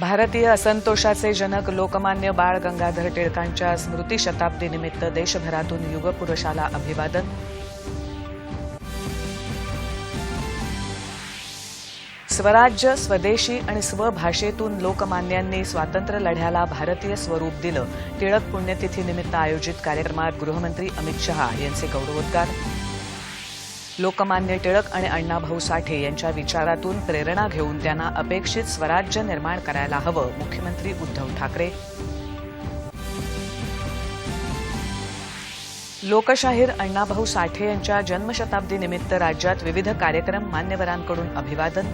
भारतीय असंतोषाचे जनक लोकमान्य बाळ गंगाधर टिळकांच्या स्मृती शताब्दीनिमित्त देशभरातून युगपुरुषाला अभिवादन. स्वराज्य, स्वदेशी आणि स्वभाषेतून लोकमान्यांनी स्वातंत्र्य लढ्याला भारतीय स्वरूप दिलं. टिळक पुण्यतिथीनिमित्त आयोजित कार्यक्रमात गृहमंत्री अमित शहा यांचे गौरवोद्गार. लोकमान्य टिळक आणि अण्णाभाऊ साठे यांच्या विचारातून प्रेरणा घेऊन त्यांना अपेक्षित स्वराज्य निर्माण करायला हवं. मुख्यमंत्री उद्धव ठाकरे. लोकशाहीर अण्णाभाऊ साठे यांच्या जन्मशताब्दीनिमित्त राज्यात विविध कार्यक्रम. मान्यवरांकडून अभिवादन.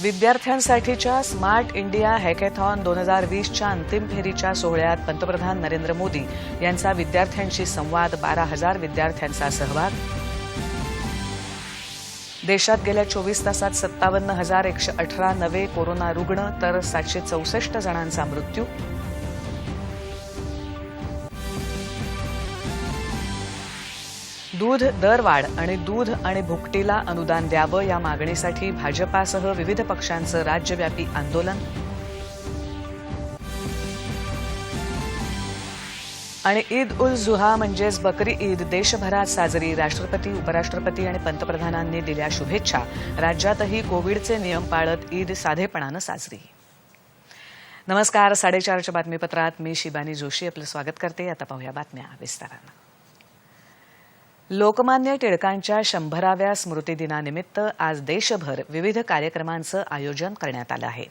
विद्यार्थ्यांसाठीच्या स्मार्ट इंडिया हॅकेथॉन 2020च्या अंतिम फेरीच्या सोहळ्यात पंतप्रधान नरेंद्र मोदी यांचा विद्यार्थ्यांशी संवाद. 12,000 विद्यार्थ्यांचा सहभाग. देशात गेल्या 24 तासात 57,118 नवे कोरोना रुग्ण तर 764 जणांचा मृत्यू. दूध दरवाढ आणि दूध आणि भुकटीला अनुदान द्यावं या मागणीसाठी भाजपासह विविध पक्षांचं राज्यव्यापी आंदोलन. आणि ईद उल जुहा म्हणजेच बकरी ईद देशभरात साजरी. राष्ट्रपती, उपराष्ट्रपती आणि पंतप्रधानांनी दिल्या शुभेच्छा. राज्यातही कोविडचे नियम पाळत ईद साधेपणानं साजरी. नमस्कार. 4:30च्या बातमीपत्रात मी शिबानी जोशी आपलं स्वागत करते. आता पाहूया बातम्या विस्तारानं. लोकमान्य टिळकांच्या 100व्या स्मृतिदिनानिमित्त आज देशभर विविध कार्यक्रमांचं आयोजन करण्यात आलं आहे.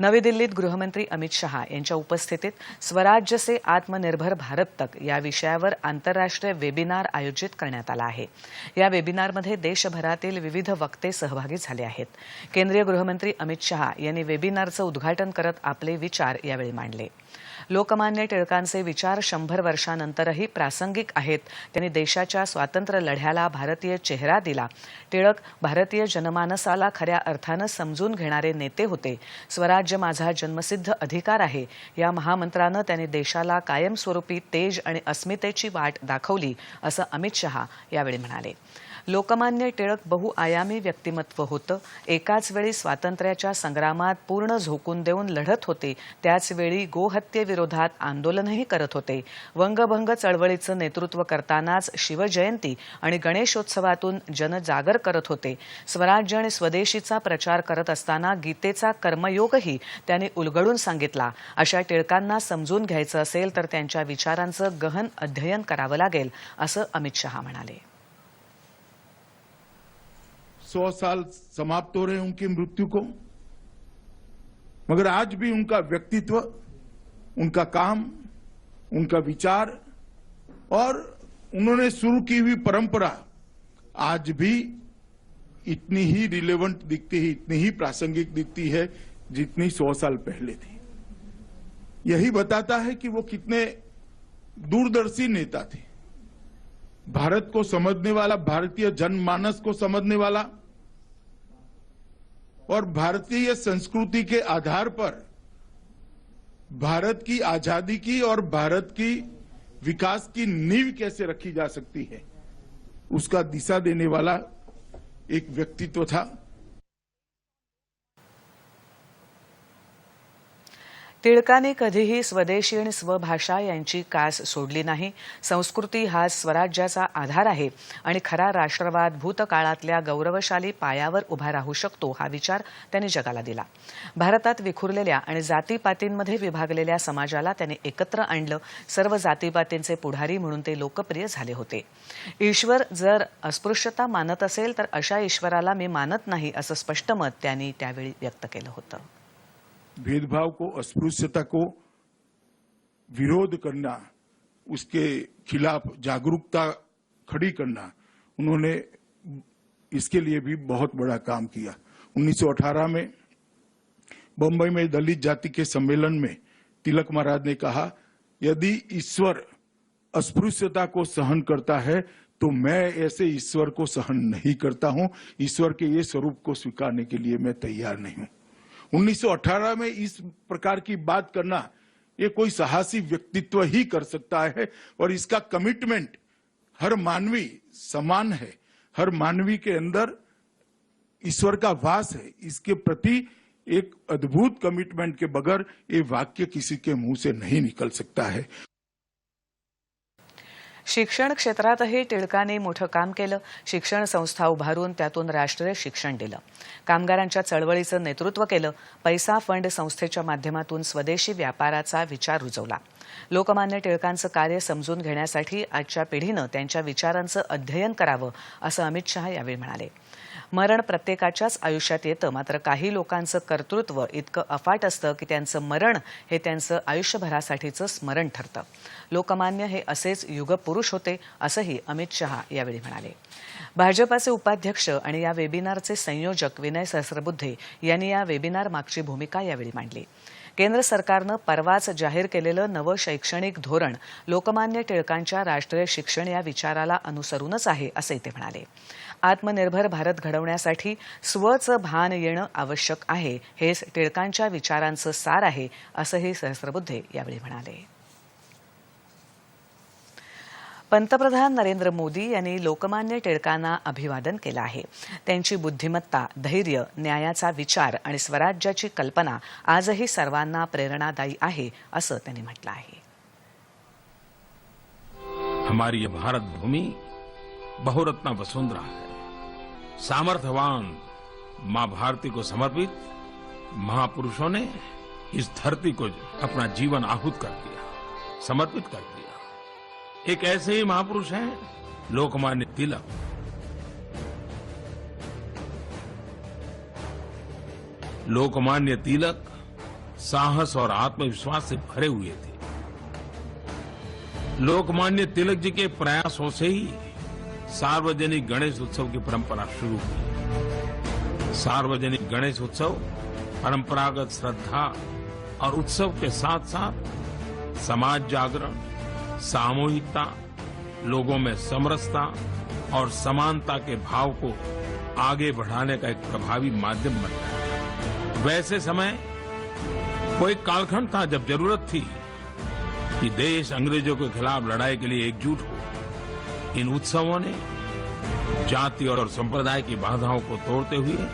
नवी दिल्लीत गृहमंत्री अमित शहा यांच्या उपस्थितीत स्वराज्य से आत्मनिर्भर भारत तक या विषयावर आंतरराष्ट्रीय वेबिनार आयोजित करण्यात आला आहे. या वेबिनारमध्ये देशभरातील विविध वक्ते सहभागी झाले आहेत. केंद्रीय गृहमंत्री अमित शहा यांनी वेबिनारचं उद्घाटन करत आपले विचार यावेळी मांडले. लोकमान्य टिळकांचे विचार 100 वर्षांनंतरही प्रासंगिक आहेत. त्यांनी देशाच्या स्वातंत्र्य लढ्याला भारतीय चेहरा दिला. टिळक भारतीय जनमानसाला खऱ्या अर्थानं समजून घेणारे नेते होते. स्वराज्य माझा जन्मसिद्ध अधिकार आहे या महामंत्रानं त्यांनी देशाला कायमस्वरूपी तेज आणि अस्मितेची वाट दाखवली असं अमित शहा यावेळी म्हणाले. लोकमान्य टिळक बहुआयामी व्यक्तिमत्व होतं. एकाच वेळी स्वातंत्र्याच्या संग्रामात पूर्ण झोकून देऊन लढत होते. त्याचवेळी गोहत्येविरोधात आंदोलनही करत होते. वंगभंग चळवळीचं नेतृत्व करतानाच शिवजयंती आणि गणेशोत्सवातून जनजागर करत होते. स्वराज्य आणि स्वदेशीचा प्रचार करत असताना गीतेचा कर्मयोगही त्यांनी उलगडून सांगितला. अशा टिळकांना समजून घ्यायचं असेल तर त्यांच्या विचारांचं गहन अध्ययन करावं लागेल असं अमित शहा म्हणाले. 100 साल समाप्त हो रहे हैं उनकी मृत्यु को, मगर आज भी उनका व्यक्तित्व, उनका काम, उनका विचार और उन्होंने शुरू की हुई परंपरा आज भी इतनी ही रिलेवेंट दिखती है, इतनी ही प्रासंगिक दिखती है जितनी 100 साल पहले थी. यही बताता है कि वो कितने दूरदर्शी नेता थे. भारत को समझने वाला, भारतीय जनमानस को समझने वाला और भारतीय संस्कृति के आधार पर भारत की आजादी की और भारत की विकास की नींव कैसे रखी जा सकती है उसका दिशा देने वाला एक व्यक्तित्व था. टिळकांनी कधीही स्वदेशी आणि स्वभाषा यांची कास सोडली नाही. संस्कृती हा स्वराज्याचा आधार आहे आणि खरा राष्ट्रवाद भूतकाळातल्या गौरवशाली पायावर उभा राहू शकतो हा विचार त्यांनी जगाला दिला. भारतात विखुरलेल्या आणि जातीपातींमध्ये विभागलेल्या समाजाला त्यांनी एकत्र आणलं. सर्व जातीपातींचे पुढारी म्हणून ते लोकप्रिय झाले होते. ईश्वर जर अस्पृश्यता मानत असेल तर अशा ईश्वराला मी मानत नाही असं स्पष्ट मत त्यांनी त्यावेळी व्यक्त केलं होतं. भेदभाव को, अस्पृश्यता को विरोध करना, उसके खिलाफ जागरूकता खड़ी करना, उन्होंने इसके लिए भी बहुत बड़ा काम किया. 1918 में बंबई में दलित जाति के सम्मेलन में तिलक महाराज ने कहा, यदि ईश्वर अस्पृश्यता को सहन करता है तो मैं ऐसे ईश्वर को सहन नहीं करता हूं. ईश्वर के ये स्वरूप को स्वीकारने के लिए मैं तैयार नहीं हूं. 1918 में इस प्रकार की बात करना ये कोई साहसी व्यक्तित्व ही कर सकता है और इसका कमिटमेंट हर मानवी समान है. हर मानवी के अंदर ईश्वर का वास है, इसके प्रति एक अद्भुत कमिटमेंट के बगैर ये वाक्य किसी के मुंह से नहीं निकल सकता है। शिक्षण क्षेत्रातही टिळकांनी मोठं काम केलं. शिक्षण संस्था उभारून त्यातून राष्ट्रीय शिक्षण दिलं. कामगारांच्या चळवळीचं नेतृत्व केलं. पैसा फंड संस्थेच्या माध्यमातून स्वदेशी व्यापाराचा विचार रुजवला. लोकमान्य टिळकांचं कार्य समजून घेण्यासाठी आजच्या पिढीनं त्यांच्या विचारांचं अध्ययन करावं, असं अमित शहा यावेळी म्हणाले. मरण प्रत्येकाच्याच आयुष्यात येतं, मात्र काही लोकांचं कर्तृत्व इतकं अफाट असतं की त्यांचं मरण हे त्यांचं आयुष्यभरासाठीचं स्मरण ठरतं. लोकमान्य हे असेच युगपुरुष होते, असंही अमित शहा यावेळी म्हणाले. भाजपाचे उपाध्यक्ष आणि या वेबिनारचे संयोजक विनय सहस्रबुद्धे यांनी या वेबिनार मागची भूमिका यावेळी मांडली. केंद्र सरकारनं परवाच जाहीर केलेलं नवं शैक्षणिक धोरण लोकमान्य टिळकांच्या राष्ट्रीय शिक्षण या विचाराला अनुसरूनच आहे, असंही ते म्हणाले. आत्मनिर्भर भारत घडवण्यासाठी स्वचं भान येणं आवश्यक आहे, हेच टिळकांच्या विचारांचं सार आहे, असंही सहस्रबुद्धे यावेळी म्हणाले. पंतप्रधान नरेंद्र मोदी यांनी लोकमान्य टिळकांना अभिवादन केलं आहे. त्यांची बुद्धिमत्ता, धैर्य, न्यायाचा विचार आणि स्वराज्याची कल्पना आजही सर्वांना प्रेरणादायी आहे, असं त्यांनी म्हटलं आहे. हमारी ये भारत भूमि बहुरत्ना वसुंधरा है. सामर्थ्यवान मां भारती को समर्पित महापुरुषों ने इस धरती को अपना जीवन आहूत कर दिया, समर्पित कर दिया. एक ऐसे ही महापुरुष हैं लोकमान्य तिलक. लोकमान्य तिलक साहस और आत्मविश्वास से भरे हुए थे. लोकमान्य तिलक जी के प्रयासों से ही सार्वजनिक गणेश उत्सव की परंपरा शुरू हुई. सार्वजनिक गणेश उत्सव परंपरागत श्रद्धा और उत्सव के साथ साथ समाज जागरण, सामूहिकता, लोगों में समरसता और समानता के भाव को आगे बढ़ाने का एक प्रभावी माध्यम बन गया. वैसे समय कोई कालखंड था जब जरूरत थी कि देश अंग्रेजों के खिलाफ लड़ाई के लिए एकजुट हो. इन उत्सवों ने जाति और संप्रदाय की बाधाओं को तोड़ते हुए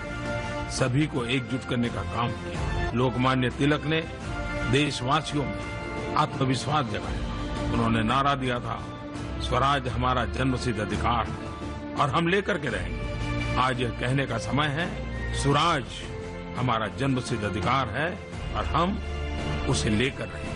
सभी को एकजुट करने का काम किया. लोकमान्य तिलक ने देशवासियों में आत्मविश्वास जगाया. उन्होंने नारा दिया था, स्वराज हमारा जन्मसिद्ध अधिकार है और हम लेकर के रहेंगे. आज यह कहने का समय है, स्वराज हमारा जन्मसिद्ध अधिकार है और हम उसे लेकर रहेंगे.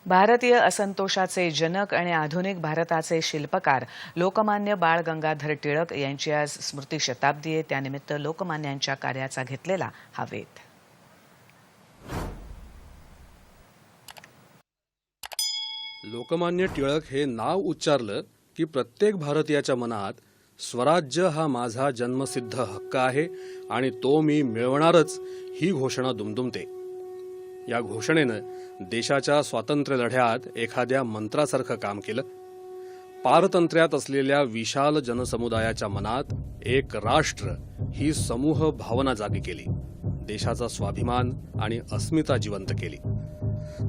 भारतीय असंतोषाचे जनक आणि आधुनिक भारताचे शिल्पकार लोकमान्य बाळ गंगाधर टिळक यांची आज स्मृती शताब्दी आहे. त्यानिमित्त लोकमान्यांच्या कार्याचा घेतलेला हा वेध. लोकमान्य टिळक हे नाव उच्चारलं की प्रत्येक भारतीयाच्या मनात स्वराज्य हा माझा जन्मसिद्ध हक्क आहे आणि तो मी मिळवणारच ही घोषणा दुमदुमते. या घोषणेनं देशाच्या स्वातंत्र्य लढ्यात एखाद्या मंत्रासारखं काम केलं. पारतंत्र्यात असलेल्या विशाल जनसमुदायाच्या मनात एक राष्ट्र ही समूह भावना जागी केली. देशाचा स्वाभिमान आणि अस्मिता जिवंत केली.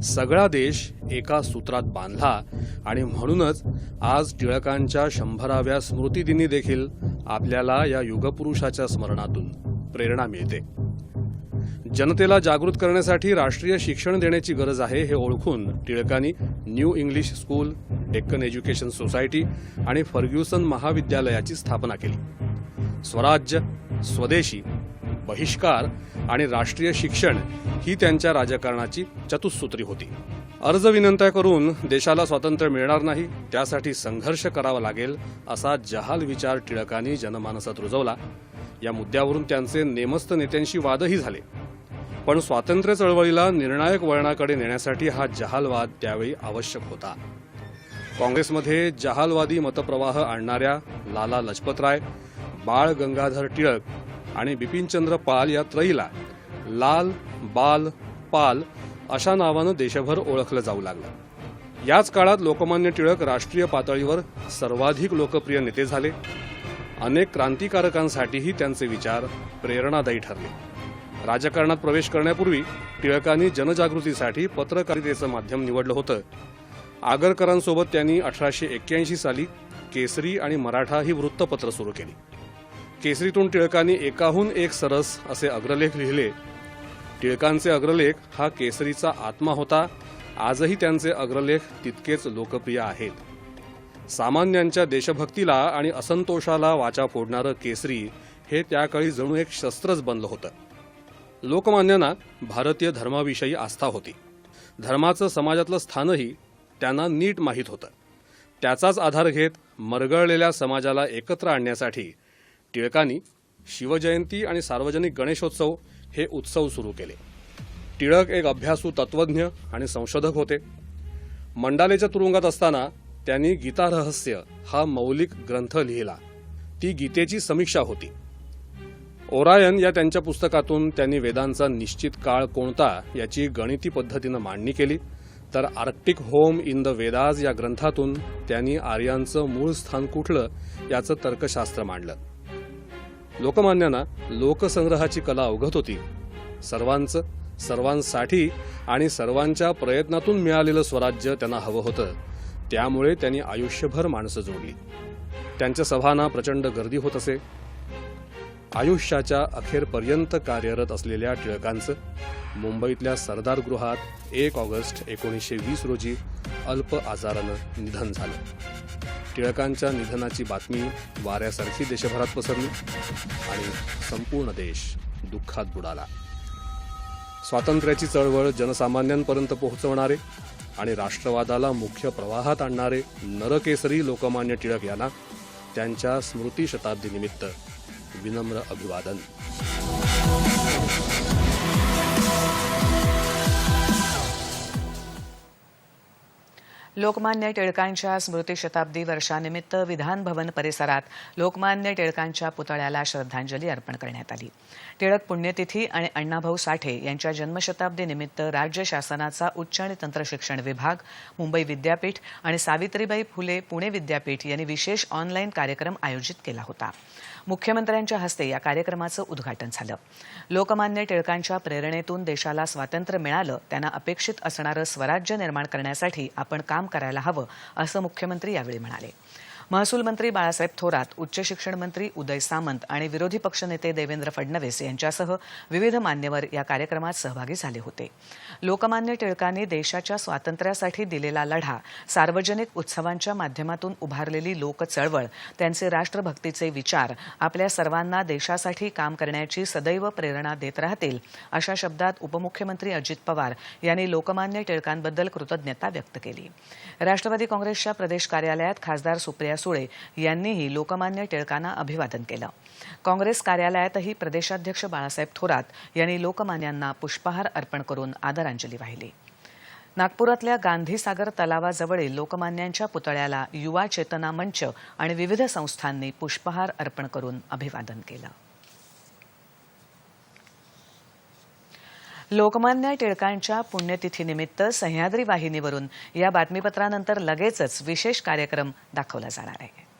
सगळा देश एका सूत्रात बांधला आणि म्हणूनच आज टिळकांच्या 100व्या स्मृतिदिनी देखील आपल्याला या युगपुरुषाच्या स्मरणातून प्रेरणा मिळते. जनतेला जागृत करण्यासाठी राष्ट्रीय शिक्षण देण्याची गरज आहे हे ओळखून टिळकांनी new English school, Deccan education society आणि फर्ग्युसन महाविद्यालयाची स्थापना केली. स्वराज्य, स्वदेशी, बहिष्कार आणि राष्ट्रीय शिक्षण ही त्यांच्या राजकारणाची चतुसूत्री होती. अर्ज विनंत्या करून देशाला स्वातंत्र्य मिळणार नाही, त्यासाठी संघर्ष करावा लागेल असा जहाल विचार टिळकांनी जनमानसात रुजवला. या मुद्द्यावरून त्यांचे नेमस्त नेत्यांशी वादही झाले. पण स्वातंत्र्य चळवळीला निर्णायक वळणाकडे नेण्यासाठी हा जहालवाद त्यावेळी आवश्यक होता. काँग्रेसमध्ये जहालवादी मतप्रवाह आणणाऱ्या लाला लजपतराय, बाळ गंगाधर टिळक आणि बिपिनचंद्र पाल या त्रयीला लाल, बाल, पाल अशा नावानं देशभर ओळखलं जाऊ लागलं. याच काळात लोकमान्य टिळक राष्ट्रीय पातळीवर सर्वाधिक लोकप्रिय नेते झाले. अनेक क्रांतिकारकांसाठीही त्यांचे विचार प्रेरणादायी ठरले. राजकारणात प्रवेश करण्यापूर्वी टिळकांनी जनजागृतीसाठी पत्रकारितेचं माध्यम निवडलं होतं. आगरकरांसोबत त्यांनी 1881 साली केसरी आणि मराठा ही वृत्तपत्र सुरू केली. केसरीतून टिळकांनी एकाहून एक सरस असे अग्रलेख लिहिले. टिळकांचे अग्रलेख हा केसरीचा आत्मा होता. आजही त्यांचे अग्रलेख तितकेच लोकप्रिय आहेत. सामान्यांच्या देशभक्तीला आणि असंतोषाला वाचा फोडणारं केसरी हे त्याकाळी जणू एक शस्त्रच बनलं होतं. लोकमान्यांना भारतीय धर्माविषयी आस्था होती. धर्माचं समाजातलं स्थानही त्यांना नीट माहीत होतं. त्याचाच आधार घेत मरगळलेल्या समाजाला एकत्र आणण्यासाठी टिळकांनी शिवजयंती आणि सार्वजनिक गणेशोत्सव हे उत्सव सुरू केले. टिळक एक अभ्यासू तत्वज्ञ आणि संशोधक होते. मंडालेच्या तुरुंगात असताना त्यांनी गीता रहस्य हा मौलिक ग्रंथ लिहिला. ती गीतेची समीक्षा होती. ओरायन या त्यांच्या पुस्तकातून त्यांनी वेदांचा निश्चित काळ कोणता याची गणिती पद्धतीनं मांडणी केली. तर Arctic home in the Vedas या ग्रंथातून त्यांनी आर्यांचं मूळ स्थान कुठलं याचं तर्कशास्त्र मांडलं. लोकमान्यांना लोकसंग्रहाची कला अवगत होती. सर्वांचं, सर्वांसाठी आणि सर्वांच्या प्रयत्नातून मिळालेलं स्वराज्य त्यांना हवं होतं. त्यामुळे त्यांनी आयुष्यभर माणसं जोडली. त्यांच्या सभांना प्रचंड गर्दी होत असे. आयुष्याच्या अखेरपर्यंत कार्यरत असलेल्या टिळकांचं मुंबईतल्या सरदार गृहात 1 ऑगस्ट 1920 रोजी अल्प आजारानं निधन झालं. टिळकांच्या निधनाची बातमी वाऱ्यासारखी देशभरात पसरली आणि संपूर्ण देश दुःखात बुडाला. स्वातंत्र्याची चळवळ जनसामान्यांपर्यंत पोहोचवणारे आणि राष्ट्रवादाला मुख्य प्रवाहात आणणारे नरकेसरी लोकमान्य टिळक यांना त्यांच्या स्मृती शताब्दीनिमित्त विनम्र अभिवादन. लोकमान्य टिळकांच्या स्मृती शताब्दी वर्षानिमित्त विधान भवन परिसरात लोकमान्य टिळकांच्या पुतळ्याला श्रद्धांजली अर्पण करण्यात आली. टिळक पुण्यतिथी आणि अण्णाभाऊ साठे यांच्या जन्मशताब्दी निमित्त राज्य शासनाचा उच्च आणि तंत्रशिक्षण विभाग, मुंबई विद्यापीठ आणि सावित्रीबाई फुले पुणे विद्यापीठ यांनी विशेष ऑनलाईन कार्यक्रम आयोजित केला होता. मुख्यमंत्र्यांच्या हस्ते या कार्यक्रमाचं उद्घाटन झालं. लोकमान्य टिळकांच्या प्रेरणेतून देशाला स्वातंत्र्य मिळालं, त्यांना अपेक्षित असणारं स्वराज्य निर्माण करण्यासाठी आपण काम करायला हवं, असं मुख्यमंत्री यावेळी म्हणाले. महसूल मंत्री बाळासाहेब थोरात, उच्च शिक्षण मंत्री उदय सामंत आणि विरोधी पक्षनेते देवेंद्र फडणवीस यांच्यासह विविध मान्यवर या कार्यक्रमात सहभागी झाले होते. लोकमान्य टिळकांनी देशाच्या स्वातंत्र्यासाठी दिलेला लढा, सार्वजनिक उत्सवांच्या माध्यमातून उभारलेली लोक चळवळ, त्यांचे राष्ट्रभक्तीचे विचार आपल्या सर्वांना देशासाठी काम करण्याची सदैव प्रेरणा देत राहतील, अशा शब्दात उपमुख्यमंत्री अजित पवार यांनी लोकमान्य टिळकांबद्दल कृतज्ञता व्यक्त केली. राष्ट्रवादी काँग्रेसच्या प्रदेश कार्यालयात खासदार सुप्रिया सुळे यांनीही लोकमान्य टिळकांना अभिवादन केलं. काँग्रेस कार्यालयातही प्रदेशाध्यक्ष बाळासाहेब थोरात यांनी लोकमान्यांना पुष्पहार अर्पण करून आदरांजली वाहिली. नागपुरातल्या गांधीसागर तलावाजवळील लोकमान्यांच्या पुतळ्याला युवा चेतना मंच आणि विविध संस्थांनी पुष्पहार अर्पण करून अभिवादन केलं. लोकमान्य टिळकांच्या पुण्यतिथीनिमित्त सह्याद्री वाहिनीवरून या बातमीपत्रानंतर लगेचच विशेष कार्यक्रम दाखवला जाणार आहे.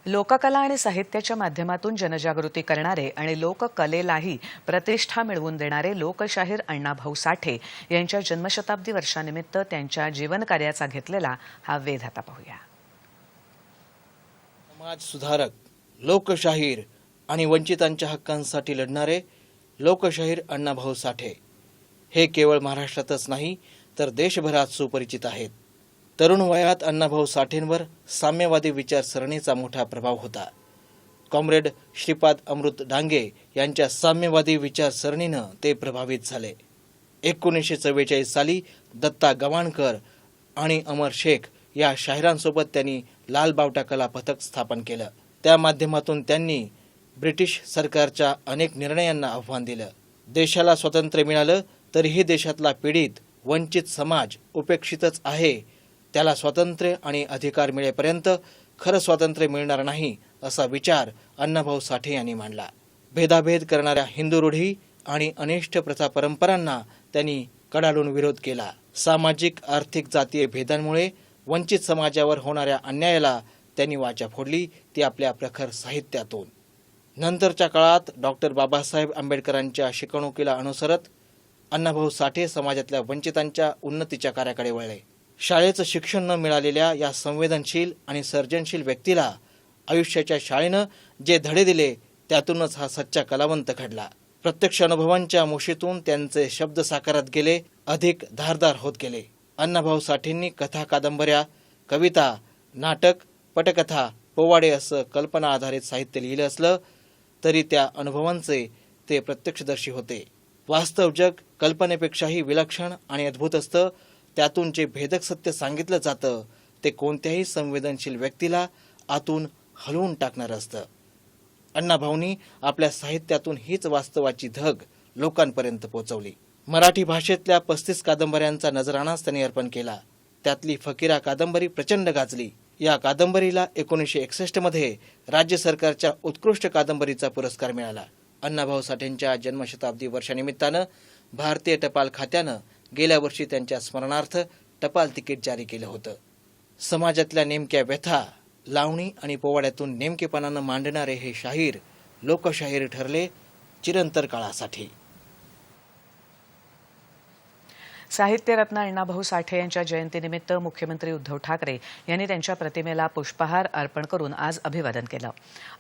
लोककला आणि साहित्याच्या माध्यमातून जनजागृती करणारे आणि लोककलेलाही प्रतिष्ठा मिळवून देणारे लोकशाहीर अण्णाभाऊ साठे यांच्या जन्मशताब्दी वर्षानिमित्त त्यांच्या जीवनकार्याचा घेतलेला हा वेध आता पाहूया. समाज सुधारक, लोकशाहीर आणि वंचितांच्या हक्कांसाठी लढणारे लोकशाहीर अण्णाभाऊ साठे हे केवळ महाराष्ट्रातच नाही तर देशभरात सुपरिचित आहेत. तरुण वयात अण्णाभाऊ साठेंवर साम्यवादी विचारसरणीचा मोठा प्रभाव होता. कॉम्रेड श्रीपाद अमृत डांगे यांच्या साम्यवादी विचारसरणीनं ते प्रभावित झाले. 1944 साली दत्ता गवाणकर आणि अमर शेख या शाहिरांसोबत त्यांनी लाल बावटा कला पथक स्थापन केलं. त्या माध्यमातून त्यांनी ब्रिटिश सरकारच्या अनेक निर्णयांना आव्हान दिलं. देशाला स्वातंत्र्य मिळालं तरीही देशातला पीडित, वंचित समाज उपेक्षितच आहे. त्याला स्वातंत्र्य आणि अधिकार मिळेपर्यंत खरं स्वातंत्र्य मिळणार नाही, असा विचार अण्णाभाऊ साठे यांनी मांडला. भेदाभेद करणाऱ्या हिंदू रूढी आणि अनिष्ट प्रथा परंपरांना त्यांनी कडाडून विरोध केला. सामाजिक आर्थिक जातीय भेदांमुळे वंचित समाजावर होणाऱ्या अन्यायाला त्यांनी वाचा फोडली, ती आपल्या प्रखर साहित्यातून. नंतरच्या काळात डॉक्टर बाबासाहेब आंबेडकरांच्या शिकवणुकीला अनुसरत अण्णाभाऊ साठे समाजातल्या वंचितांच्या उन्नतीच्या कार्याकडे वळले. शाळेचं शिक्षण न मिळालेल्या या संवेदनशील आणि सर्जनशील व्यक्तीला आयुष्याच्या शाळेनं जे धडे दिले त्यातूनच हा सच्चा कलावंत घडला. प्रत्यक्ष अनुभवांच्या मुशीतून त्यांचे शब्द साकारात गेले, अधिक धारदार होत गेले. अण्णाभाऊ साठेंनी कथा, कादंबऱ्या, कविता, नाटक, पटकथा, पोवाडे असं कल्पना आधारित साहित्य लिहिलं असलं तरी त्या अनुभवांचे ते प्रत्यक्षदर्शी होते. वास्तव जग कल्पनेपेक्षाही विलक्षण आणि अद्भुत असतं. त्यातून जे भेदक सत्य सांगितलं जातं ते कोणत्याही संवेदनशील व्यक्तीला आतून हलवून टाकणारं असतं. अण्णाभाऊंनी आपल्या साहित्यातून हीच वास्तवाची धग लोकांपर्यंत पोहोचवली. मराठी भाषेतल्या 35 कादंबऱ्यांचा नजराणाच त्यांनी अर्पण केला. त्यातली फकीरा कादंबरी प्रचंड गाजली. या कादंबरीला 1961 मध्ये राज्य सरकारच्या उत्कृष्ट कादंबरीचा पुरस्कार मिळाला. अण्णाभाऊ साठेंच्या जन्मशताब्दी वर्षानिमित्तानं भारतीय टपाल खात्यानं गेल्या वर्षी त्यांच्या स्मरणार्थ टपाल तिकीट जारी केलं होतं. समाजातल्या नेमक्या व्यथा, लावणी आणि पोवाड्यातून नेमकेपणानं मांडणारे हे शाहीर लोकशाहीर ठरले चिरंतर काळासाठी. साहित्यरत्न अण्णाभाऊ साठे यांच्या जयंतीनिमित्त मुख्यमंत्री उद्धव ठाकरे यांनी त्यांच्या प्रतिमेला पुष्पहार अर्पण करून आज अभिवादन केलं.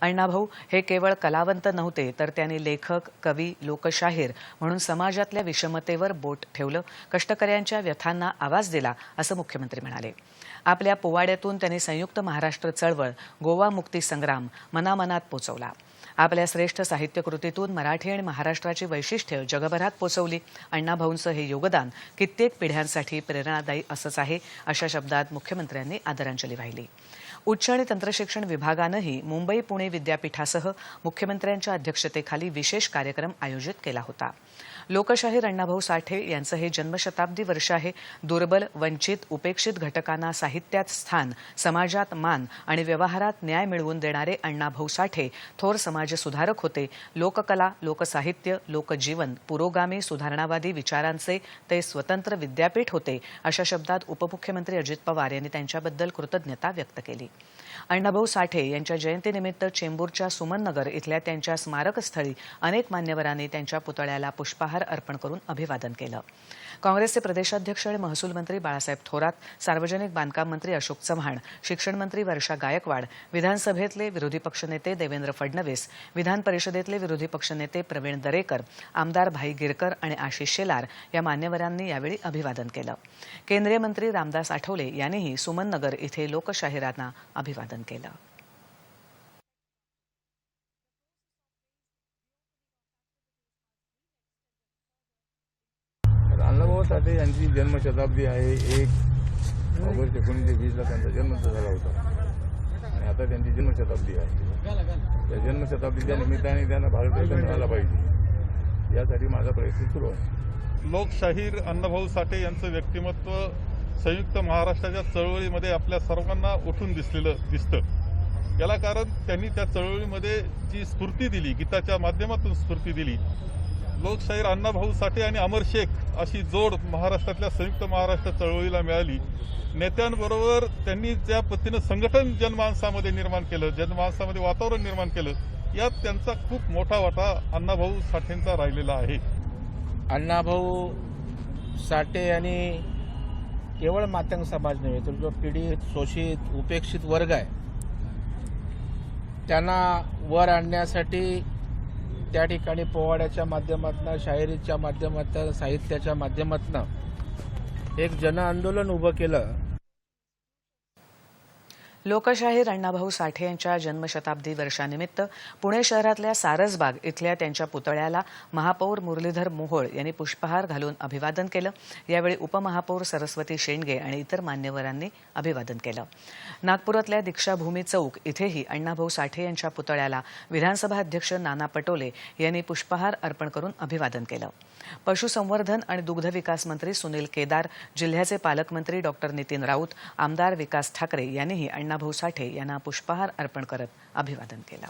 अण्णाभाऊ हे केवळ कलावंत नव्हते, तर त्यांनी लेखक, कवी, लोकशाहीर म्हणून समाजातल्या विषमतेवर बोट ठेवलं, कष्टकऱ्यांच्या व्यथांना आवाज दिला, असं मुख्यमंत्री म्हणाले. आपल्या पोवाड्यातून त्यांनी संयुक्त महाराष्ट्र चळवळ, गोवा मुक्ती संग्राम मनामनात पोचवला. आपल्या श्रेष्ठ साहित्यकृतीतून मराठी आणि महाराष्ट्राची वैशिष्ट्य जगभरात पोचवली. अण्णाभाऊंचं हे योगदान कित्येक पिढ्यांसाठी प्रेरणादायी असंच आहे, अशा शब्दात मुख्यमंत्र्यांनी आदरांजली वाहिली. उच्च आणि तंत्रशिक्षण विभागानंही मुंबई पुणे विद्यापीठासह मुख्यमंत्र्यांच्या अध्यक्षतेखाली विशेष कार्यक्रम आयोजित केला होता. लोकशाहीर अण्णाभाऊ साठे यांचं हे जन्मशताब्दी वर्ष आहे. दुर्बल, वंचित, उपेक्षित घटकांना साहित्यात स्थान, समाजात मान आणि व्यवहारात न्याय मिळवून देणारे अण्णाभाऊ साठे थोर समाजसुधारक होते. लोककला, लोकसाहित्य, लोकजीवन, पुरोगामी सुधारणावादी विचारांचे ते स्वतंत्र विद्यापीठ होते, अशा शब्दात उपमुख्यमंत्री अजित पवार यांनी त्यांच्याबद्दल कृतज्ञता व्यक्त केली. अण्णाभाऊ साठे यांच्या जयंतीनिमित्त चेंबूरच्या सुमननगर इथल्या त्यांच्या स्मारकस्थळी अनेक मान्यवरांनी त्यांच्या पुतळ्याला पुष्पहार अर्पण करून अभिवादन केलं. काँग्रेसचे प्रदेशाध्यक्ष आणि महसूल मंत्री बाळासाहेब थोरात, सार्वजनिक बांधकाम मंत्री अशोक चव्हाण, शिक्षण मंत्री वर्षा गायकवाड, विधानसभेतले विरोधी पक्षनेते देवेंद्र फडणवीस, विधान परिषदेतले विरोधी पक्षनेते प्रवीण दरेकर, आमदार भाई गिरकर आणि आशिष शेलार या मान्यवरांनी यावेळी अभिवादन केलं. केंद्रीय मंत्री रामदास आठवले यांनीही सुमननगर इथे लोकशाहीरांना अभिवादन केलं. अण्णाभाऊ साठे यांची जन्मशताब्दी आहे. 1 ऑगस्ट 1920 त्यांचा जन्म झाला होता आणि आता त्यांची जन्मशताब्दी आहे. या जन्मशताब्दीच्या निमित्ताने त्यांना भारतरत्न मिळाला पाहिजे, यासाठी माझा प्रयत्न सुरू आहे. लोकशाहीर अण्णाभाऊ साठे यांचं व्यक्तिमत्व संयुक्त महाराष्ट्राच्या चळवळीमध्ये आपल्या सर्वांना उठून दिसतं. याला कारण त्यांनी त्या चळवळीमध्ये जी स्फूर्ती दिली, गीताच्या माध्यमातून स्फूर्ती दिली. लोकशाहीर अण्णाभाऊ साठे आणि अमर शेख अशी जोड महाराष्ट्रातल्या संयुक्त महाराष्ट्र चळवळीला मिळाली. नेत्यांबरोबर त्यांनी ज्या पद्धतीनं संघटन जनमानसामध्ये निर्माण केलं, जनमानसामध्ये वातावरण निर्माण केलं, यात त्यांचा खूप मोठा वाटा अण्णाभाऊ साठेंचा राहिलेला आहे. अण्णाभाऊ साठे यांनी केवळ मातंग समाज नव्हे तर जो पीडित, शोषित, उपेक्षित वर्ग आहे त्यांना वर आणण्यासाठी त्या ठिकाणी पोवाड्याच्या माध्यमातून, शायरीच्या माध्यमातून, साहित्याच्या माध्यमातून एक जनआंदोलन उभं केलं. लोकशाहीर अण्णाभाऊ साठे यांच्या जन्मशताब्दी वर्षानिमित्त पुणे शहरातल्या सारसबाग इथल्या त्यांच्या पुतळ्याला महापौर मुरलीधर मोहोळ यांनी पुष्पहार घालून अभिवादन केलं. यावेळी उपमहापौर सरस्वती शेंडगे आणि इतर मान्यवरांनी अभिवादन केलं. नागपुरातल्या दीक्षाभूमी चौक इथेही अण्णाभाऊ साठे यांच्या पुतळ्याला विधानसभा अध्यक्ष नाना पटोले यांनी पुष्पहार अर्पण करून अभिवादन केलं. पशुसंवर्धन आणि दुग्धविकास मंत्री सुनील केदार, जिल्ह्याचे पालकमंत्री डॉक्टर नितीन राऊत, आमदार विकास ठाकरे यांनीही अण्णाभाऊ साठे यांना पुष्पहार अर्पण करत अभिवादन केलं.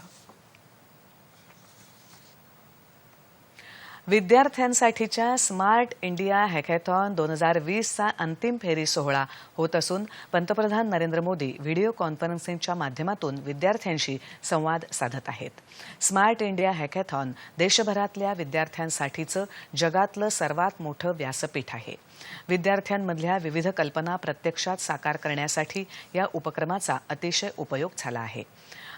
विद्यार्थ्यांसाठीच्या स्मार्ट इंडिया हॅकॅथॉन 2020चा अंतिम फेरी सोहळा होत असून पंतप्रधान नरेंद्र मोदी व्हिडिओ कॉन्फरन्सिंगच्या माध्यमातून विद्यार्थ्यांशी संवाद साधत आहेत. स्मार्ट इंडिया हॅकॅथॉन देशभरातल्या विद्यार्थ्यांसाठीचं जगातलं सर्वात मोठं व्यासपीठ आहे. विद्यार्थ्यांमधल्या विविध कल्पना प्रत्यक्षात साकार करण्यासाठी या उपक्रमाचा अतिशय उपयोग झाला आहे.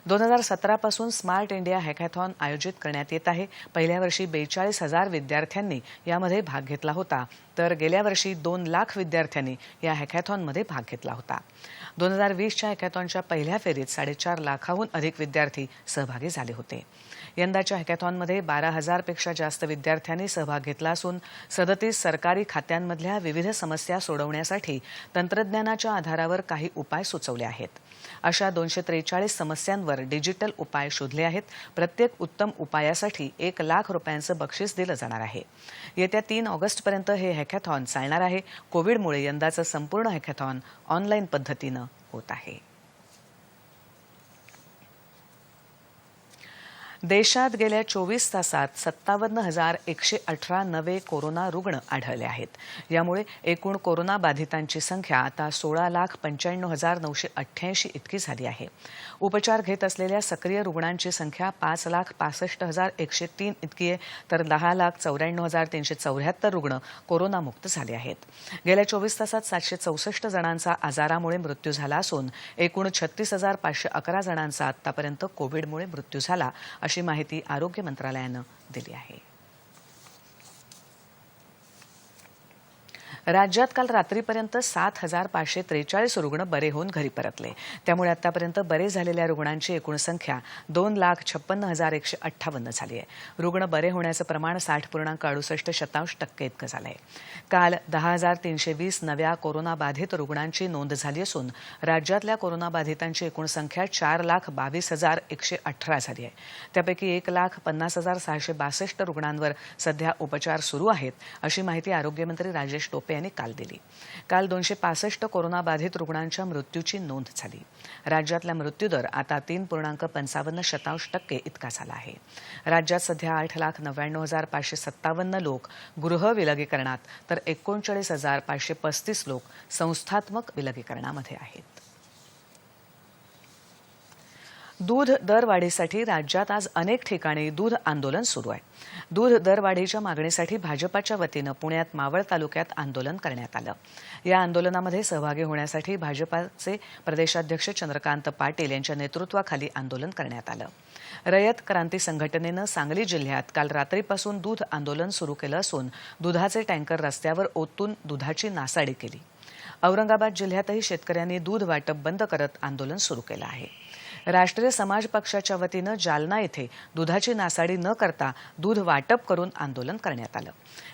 2017 पासून स्मार्ट इंडिया हॅकॅथॉन आयोजित करण्यात येत आहे. पहिल्या वर्षी 42,000 विद्यार्थ्यांनी यामध्ये भाग घेतला होता, तर गेल्या वर्षी 2 लाख विद्यार्थ्यांनी या हॅकॅथॉनमध्ये भाग घेतला होता. 2020च्या हॅकॅथॉनच्या पहिल्या फेरीत 4.5 लाखाहून अधिक विद्यार्थी सहभागी झाले होते. यंदाच्या हॅकॅथॉनमध्ये 12,000 पेक्षा जास्त विद्यार्थ्यांनी सहभाग घेतला असून 37 सरकारी खात्यांमधल्या विविध समस्या सोडवण्यासाठी तंत्रज्ञानाच्या आधारावर काही उपाय सुचवले आहेत. अशा 243 समस्यांवर डिजिटल उपाय शोधले आहेत. प्रत्येक उत्तम उपायासाठी 1 लाख रुपयांचं बक्षीस दिलं जाणार आहे. येत्या 3 ऑगस्टपर्यंत हे हॅकॅथॉन चालणार आहे. कोविडमुळे यंदाचं संपूर्ण हॅकॅथॉन ऑनलाईन पद्धतीनं होत आहे. देशात गेल्या 24 तासात 57,118 नवे कोरोना रुग्ण आढळले आहेत. यामुळे एकूण कोरोना बाधितांची संख्या आता 16,95,988 इतकी झाली आहे. उपचार घेत असलेल्या सक्रिय रुग्णांची संख्या 5,65,103 इतकी आहे, तर 10,94,374 रुग्ण कोरोनामुक्त झाले आहेत. गेल्या 24 तासात 764 जणांचा आजारामुळे मृत्यू झाला असून एकूण 36,511 जणांचा आतापर्यंत कोविडमुळे मृत्यू झाला, अशी माहिती आरोग्य मंत्रालयानं दिली आहे. राज्यात काल रात्रीपर्यंत 7,543 रुग्ण बरे होऊन घरी परतले. त्यामुळे आतापर्यंत बरे झालेल्या रुग्णांची एकूण संख्या 2,56,158 झाली आहे. रुग्ण बरे होण्याचं प्रमाण 60.68% इतकं झालं आहे. काल 10,320 नव्या कोरोनाबाधित रुग्णांची नोंद झाली असून राज्यातल्या कोरोनाबाधितांची एकूण संख्या 4,22,118 झाली आहे. त्यापैकी 1,50,662 रुग्णांवर सध्या उपचार सुरू आहेत, अशी माहिती आरोग्यमंत्री राजेश टोपे यांनी काल दिली. काल 265 कोरोनाबाधित रुग्णांच्या मृत्यूची नोंद झाली. राज्यातला मृत्यूदर आता 3.55% इतका झाला आहे. राज्यात सध्या 8,99,557 लोक गृह विलगीकरणात तर 39,535 लोक संस्थात्मक विलगीकरणामध्ये आहेत. दूध दरवाढीसाठी राज्यात आज अनेक ठिकाणी दूध आंदोलन सुरू आहे. दूध दरवाढीच्या मागणीसाठी भाजपाच्या वतीनं पुण्यात मावळ तालुक्यात आंदोलन करण्यात आलं. या आंदोलनामध्ये सहभागी होण्यासाठी भाजपाचे प्रदेशाध्यक्ष चंद्रकांत पाटील यांच्या नेतृत्वाखाली आंदोलन करण्यात आलं. रयत क्रांती संघटनेनं सांगली जिल्ह्यात काल रात्रीपासून दूध आंदोलन सुरू केलं असून दुधाचे टँकर रस्त्यावर ओतून दुधाची नासाडी केली. औरंगाबाद जिल्ह्यातही शेतकऱ्यांनी दूध वाटप बंद करत आंदोलन सुरू केलं आहे. राष्ट्रीय समाज पक्षाच्या वतीनं जालना येथे दुधाची नासाडी न करता दूध वाटप करून आंदोलन करण्यात आलं.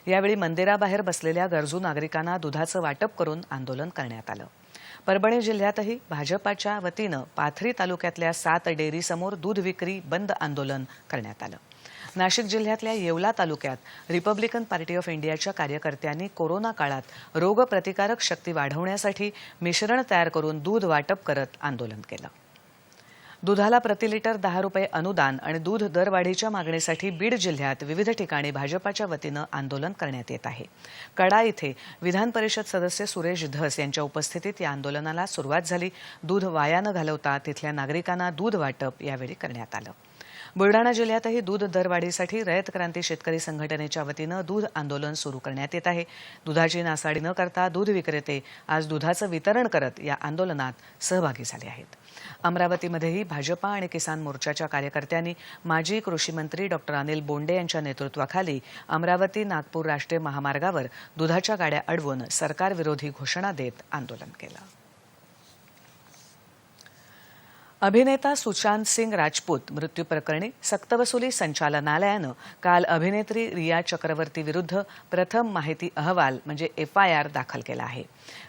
यावेळी मंदिराबाहेर बसलेल्या गरजू नागरिकांना दुधाचं वाटप करून आंदोलन करण्यात आलं. परभणी जिल्ह्यातही भाजपाच्या वतीनं पाथरी तालुक्यातल्या 7 डेअरीसमोर दूध विक्री बंद आंदोलन करण्यात आलं. नाशिक जिल्ह्यातल्या येवला तालुक्यात रिपब्लिकन पार्टी ऑफ इंडियाच्या कार्यकर्त्यांनी कोरोना काळात रोगप्रतिकारक शक्ती वाढवण्यासाठी मिश्रण तयार करून दूध वाटप करत आंदोलन केलं. दुधाला प्रति लिटर 10 रुपये अनुदान आणि दूध दरवाढीच्या मागणीसाठी बीड जिल्ह्यात विविध ठिकाणी भाजपाच्या वतीनं आंदोलन करण्यात येत आहे. कडा इथे विधान परिषद सदस्य सुरेश धस यांच्या उपस्थितीत या आंदोलनाला सुरुवात झाली. दूध वाया न घालवता तिथल्या नागरिकांना दूध वाटप यावेळी करण्यात आलं. बुलडाणा जिल्ह्यातही दूध दरवाढीसाठी रयत क्रांती शेतकरी संघटनेच्या वतीनं दूध आंदोलन सुरू करण्यात येत आहे. दुधाची नासाडी न करता दूध विक्रेते आज दुधाचं वितरण करत या आंदोलनात सहभागी झाले आहेत. अमरावतीमध्येही भाजपा आणि किसान मोर्चाच्या कार्यकर्त्यांनी माजी कृषी मंत्री डॉ. अनिल बोंडे यांच्या नेतृत्वाखाली अमरावती नागपूर राष्ट्रीय महामार्गावर दुधाच्या गाड्या अडवून सरकारविरोधी घोषणा देत आंदोलन केलं. अभिनेता सुशांत सिंग राजपूत मृत्यू प्रकरणी सक्तवसुली संचालनालयानं काल अभिनेत्री रिया चक्रवर्ती विरुद्ध प्रथम माहिती अहवाल म्हणजे FIR दाखल केला आहे.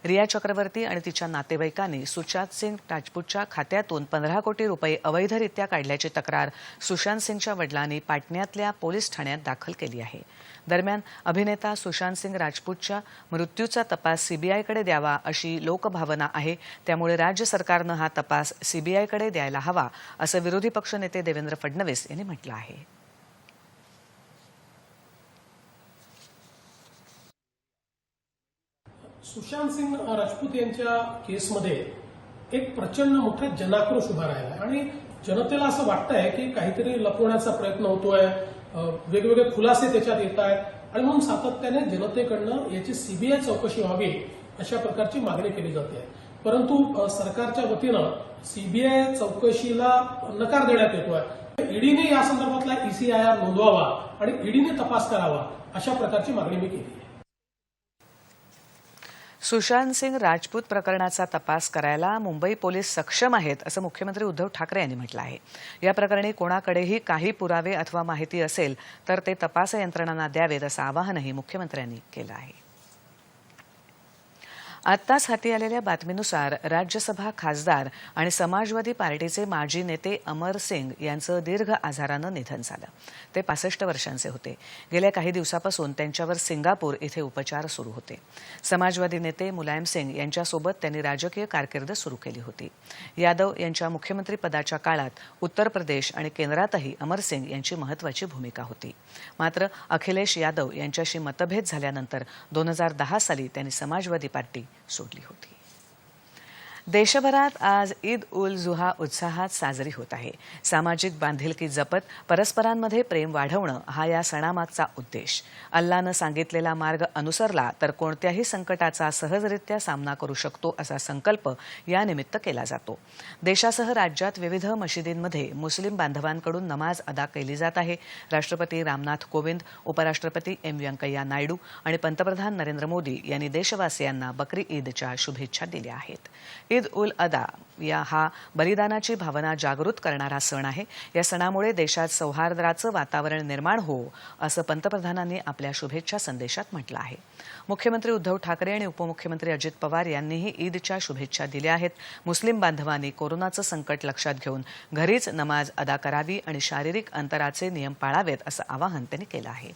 रिया चक्रवर्ती आणि तिच्या नातेवाईकांनी सुशांत सिंग राजपूतच्या खात्यातून 15 कोटी रुपये अवैधरित्या काढल्याची तक्रार सुशांत सिंगच्या वडिलांनी पाटण्यातल्या पोलीस ठाण्यात दाखल केली आहे. दरम्यान अभिनेता सुशांत सिंग राजपूतच्या मृत्यूचा तपास CBIकडे द्यावा अशी लोकभावना आहे. त्यामुळे राज्य सरकारनं हा तपास CBIकडे द्यायला हवा असं विरोधी पक्षनेते देवेंद्र फडणवीस यांनी म्हटलं आहे. सुशांत सिंग राजपूत यांच्या केसमध्ये एक प्रचंड मोठा जनाक्रोश उभा राहिला आणि जनतेला असं वाटतंय की काहीतरी लपवण्याचा प्रयत्न होतोय, वेगवेगळे खुलासे त्याच्यात येत आहेत आणि म्हणून सातत्याने जनतेकडनं याची सीबीआय चौकशी व्हावी अशा प्रकारची मागणी केली जाते. परंतु सरकारच्या वतीनं सीबीआय चौकशीला नकार देण्यात येतोय. ईडीने या संदर्भातला ECIR नोंदवावा आणि ईडीने तपास करावा अशा प्रकारची मागणी मी केली आहे. सुशांत सिंग राजपूत प्रकरणाचा तपास करायला मुंबई पोलीस सक्षम आहेत असं मुख्यमंत्री उद्धव ठाकरे यांनी म्हटलं आहे. या प्रकरणी कोणाकडेही काही पुरावे अथवा माहिती असेल तर ते तपास यंत्रणांना द्यावेत असं आवाहनही मुख्यमंत्र्यांनी केलं आहे. आत्ताच हाती आलेल्या बातमीनुसार राज्यसभा खासदार आणि समाजवादी पार्टीचे माजी नेते अमर सिंग यांचं दीर्घ आजारानं निधन झालं. ते 65 वर्षांचे होते. गेल्या काही दिवसापासून त्यांच्यावर सिंगापूर इथे उपचार सुरू होते. समाजवादी नेते मुलायम सिंग यांच्यासोबत त्यांनी राजकीय कारकीर्द सुरू केली होती. यादव यांच्या मुख्यमंत्रीपदाच्या काळात उत्तर प्रदेश आणि केंद्रातही अमर सिंग यांची महत्वाची भूमिका होती. मात्र अखिलेश यादव यांच्याशी मतभेद झाल्यानंतर 2010 साली त्यांनी समाजवादी पार्टी सोडली होती. देशभरात आज ईद उल जुहा उत्साहात साजरी होत आहे. सामाजिक बांधिलकी जपत परस्परांमध्ये प्रेम वाढवणं हा या सणामागचा उद्देश. अल्लानं सांगितलेला मार्ग अनुसरला तर कोणत्याही संकटाचा सहजरित्या सामना करू शकतो असा संकल्प यानिमित्त केला जातो. देशासह राज्यात विविध मशिदींमध्ये मुस्लिम बांधवांकडून नमाज अदा केली जात आहे. राष्ट्रपती रामनाथ कोविंद, उपराष्ट्रपती व्यंकय्या नायडू आणि पंतप्रधान नरेंद्र मोदी यांनी देशवासियांना बकरी ईदच्या शुभेच्छा दिल्या आहेत. ईद उल अदा हा बलिदानाची भावना जागृत करणारा सण आहे. या सणामुळे देशात सौहार्दाचं वातावरण निर्माण हो असं पंतप्रधानांनी आपल्या शुभेच्छा संदेशात म्हटलं आहे. मुख्यमंत्री उद्धव ठाकरे आणि उपमुख्यमंत्री अजित पवार यांनीही ईदच्या शुभेच्छा दिल्या आहेत. मुस्लिम बांधवांनी कोरोनाचं संकट लक्षात घेऊन घरीच नमाज अदा करावी आणि शारीरिक अंतराचे नियम पाळावेत असं आवाहन त्यांनी केलं आहे.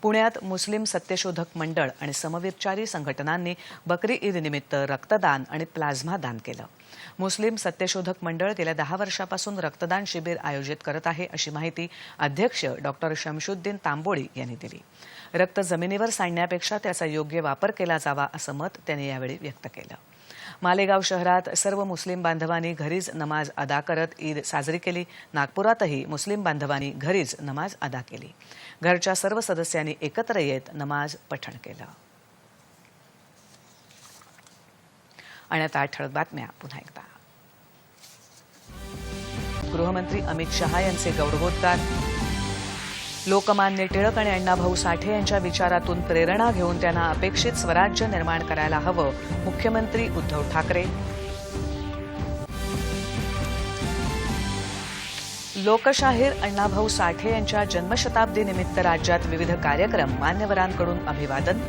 पुण्यात मुस्लिम सत्यशोधक मंडळ आणि समविचारी संघटनांनी बकरी ईद निमित्त रक्तदान आणि प्लाझ्मा दान केलं. मुस्लिम सत्यशोधक मंडळ गेल्या 10 वर्षापासून रक्तदान शिबिर आयोजित करत आहे अशी माहिती अध्यक्ष डॉक्टर शमशुद्दीन तांबोळी यांनी दिली. रक्त जमिनीवर सांडण्यापेक्षा त्याचा योग्य वापर केला जावा असं मत त्यांनी यावेळी व्यक्त केलं. मालेगाव शहरात सर्व मुस्लिम बांधवांनी घरीच नमाज अदा करत ईद साजरी केली. नागपुरातही मुस्लिम बांधवांनी घरीच नमाज अदा केली. घरच्या सर्व सदस्यांनी एकत्र येत नमाज पठण केलं. आणि आता ठळक बातम्या पुन्हा एकदा. गृहमंत्री अमित शहा यांचे गौरवोद्गार. लोकमान्य टिळक आणि अण्णाभाऊ साठे यांच्या विचारातून प्रेरणा घेऊन त्यांना अपेक्षित स्वराज्य निर्माण करायला हवं, मुख्यमंत्री उद्धव ठाकरे. लोकशाहीर अण्णाभाऊ साठे यांच्या जन्मशताब्दीनिमित्त राज्यात विविध कार्यक्रम, मान्यवरांकडून अभिवादन.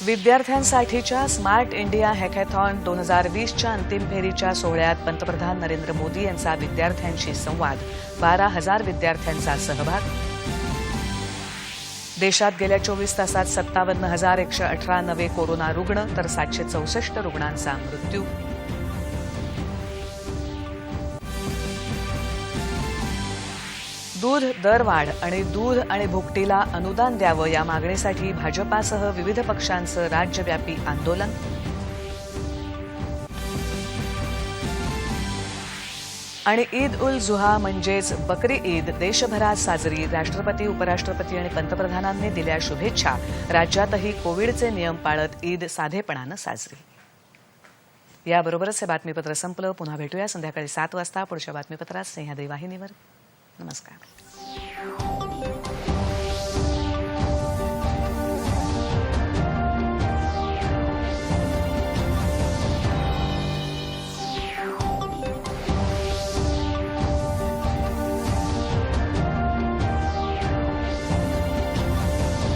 विद्यार्थ्यांसाठीच्या स्मार्ट इंडिया हॅकॅथॉन 2020च्या अंतिम फेरीच्या सोहळ्यात पंतप्रधान नरेंद्र मोदी यांचा विद्यार्थ्यांशी संवाद. 12,000 विद्यार्थ्यांचा सहभाग. देशात गेल्या 24 तासात 57,118 नवे कोरोना रुग्ण तर 764 रुग्णांचा मृत्यू. दूध दरवाढ आणि दूध आणि भुकटीला अनुदान द्यावं या मागणीसाठी भाजपासह विविध पक्षांचं राज्यव्यापी आंदोलन. आणि ईद उल जुहा म्हणजेच बकरी ईद देशभरात साजरी. राष्ट्रपती, उपराष्ट्रपती आणि पंतप्रधानांनी दिल्या शुभेच्छा. राज्यातही कोविडचे नियम पाळत ईद साधेपणानं साजरी. याबरोबरच हे बातमीपत्र संपलं. पुन्हा भेटूया संध्याकाळी 7 वाजता पुढच्या बातमीपत्रात सह्याद्री वाहिनीवर. नमस्कार.